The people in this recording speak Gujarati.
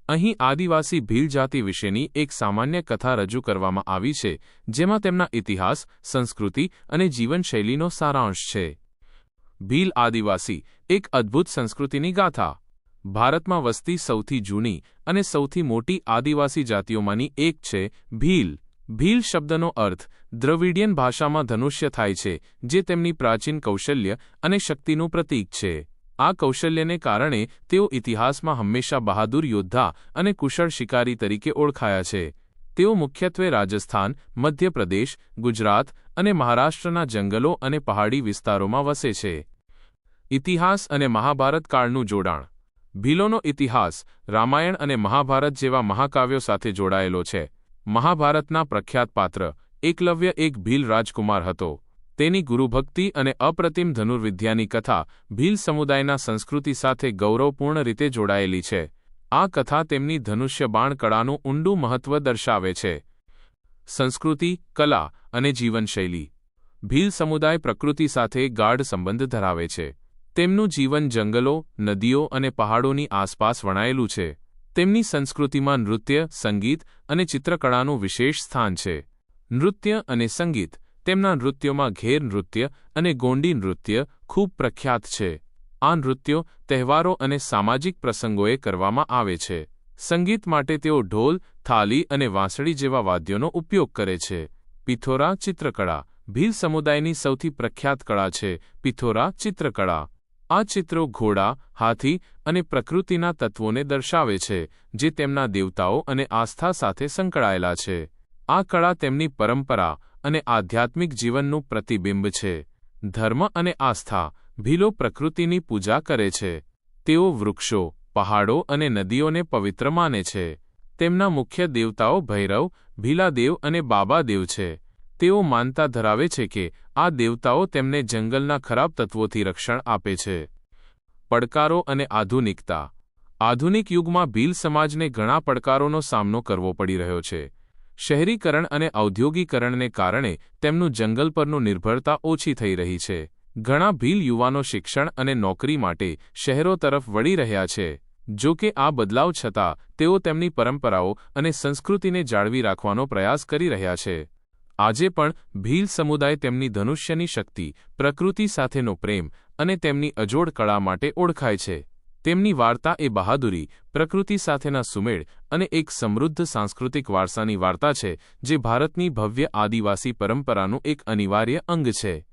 અહીં આદિવાસી ભીલ જાતિ વિશેની એક સામાન્ય કથા રજૂ કરવામાં આવી છે, જેમાં તેમના ઇતિહાસ, સંસ્કૃતિ અને જીવનશૈલીનો સારાંશ છે. ભીલ આદિવાસી, એક અદ્ભુત સંસ્કૃતિની ગાથા. ભારતમાં વસતી સૌથી જૂની અને સૌથી મોટી આદિવાસી જાતિઓમાંની એક છે ભીલ. ભીલ શબ્દનો અર્થ દ્રવિડિયન ભાષામાં ધનુષ્ય થાય છે, જે તેમની પ્રાચીન કૌશલ્ય અને શક્તિનું પ્રતીક છે. આ કૌશલ્યને કારણે તેઓ ઇતિહાસમાં હંમેશા બહાદુર યોદ્ધા અને કુશળ શિકારી તરીકે ઓળખાયા છે. તેઓ મુખ્યત્વે રાજસ્થાન, મધ્યપ્રદેશ, ગુજરાત અને મહારાષ્ટ્રના જંગલો અને પહાડી વિસ્તારોમાં વસે છે. ઇતિહાસ અને મહાભારત કાળનું જોડાણ. ભીલોનો ઇતિહાસ રામાયણ અને મહાભારત જેવા મહાકાવ્યો સાથે જોડાયેલો છે. મહાભારતના પ્રખ્યાત પાત્ર એકલવ્ય એક ભીલ રાજકુમાર હતો. તેની ગુરુભક્તિ અને અપ્રતિમ ધનુર્વિદ્યાની કથા ભીલ સમુદાયના સંસ્કૃતિ સાથે ગૌરવપૂર્ણ રીતે જોડાયેલી છે. આ કથા તેમની ધનુષ્ય બાણ કળાનું ઊંડું મહત્વ દર્શાવે છે. સંસ્કૃતિ, કલા અને જીવનશૈલી. ભીલ સમુદાય પ્રકૃતિ સાથે ગાઢ સંબંધ ધરાવે છે. તેમનું જીવન જંગલો, નદીઓ અને પહાડોની આસપાસ વણાયેલું છે. તેમની સંસ્કૃતિમાં નૃત્ય, સંગીત અને ચિત્રકળાનું વિશેષ સ્થાન છે. નૃત્ય અને સંગીત. તેમના નૃત્યોમાં ઘેર નૃત્ય અને ગોંડી નૃત્ય ખૂબ પ્રખ્યાત છે. આ નૃત્યો તહેવારો અને સામાજિક પ્રસંગોએ કરવામાં આવે છે. સંગીત માટે તેઓ ઢોલ, થાલી અને વાંસળી જેવા વાદ્યોનો ઉપયોગ કરે છે. પિથોરા ચિત્રકળા. ભીલ સમુદાયની સૌથી પ્રખ્યાત કળા છે પિથોરા ચિત્રકળા. આ ચિત્રો ઘોડા, હાથી અને પ્રકૃતિના તત્વોને દર્શાવે છે, જે તેમના દેવતાઓ અને આસ્થા સાથે સંકળાયેલા છે. આ કળા તેમની પરંપરા અને આધ્યાત્મિક જીવનનું પ્રતિબિંબ છે. ધર્મ અને આસ્થા. ભીલો પ્રકૃતિની પૂજા કરે છે. તેઓ વૃક્ષો, પહાડો અને નદીઓને પવિત્ર માને છે. તેમના મુખ્ય દેવતાઓ ભૈરવ, ભીલાદેવ અને બાબાદેવ છે. તેઓ માનતા ધરાવે છે કે આ દેવતાઓ તેમને જંગલના ખરાબ તત્વોથી રક્ષણ આપે છે. પડકારો અને આધુનિકતા. આધુનિક યુગમાં ભીલ સમાજને ઘણા પડકારોનો સામનો કરવો પડી રહ્યો છે. શહેરીકરણ અને ઔદ્યોગિકરણને કારણે તેમનું જંગલ પરનું નિર્ભરતા ઓછી થઈ રહી છે. ઘણા ભીલ યુવાનો શિક્ષણ અને નોકરી માટે શહેરો તરફ વળી રહ્યા છે. જો કે આ બદલાવ છતાં તેઓ તેમની પરંપરાઓ અને સંસ્કૃતિને જાળવી રાખવાનો પ્રયાસ કરી રહ્યા છે. આજે પણ ભીલ સમુદાય તેમની ધનુષ્યની શક્તિ, પ્રકૃતિ સાથેનો પ્રેમ અને તેમની અજોડ કળા માટે ઓળખાય છે. તેમની વાર્તા એ બહાદુરી, પ્રકૃતિ સાથેના સુમેળ અને એક સમૃદ્ધ સાંસ્કૃતિક વારસાની વાર્તા છે, જે ભારતની ભવ્ય આદિવાસી પરંપરાનું એક અનિવાર્ય અંગ છે.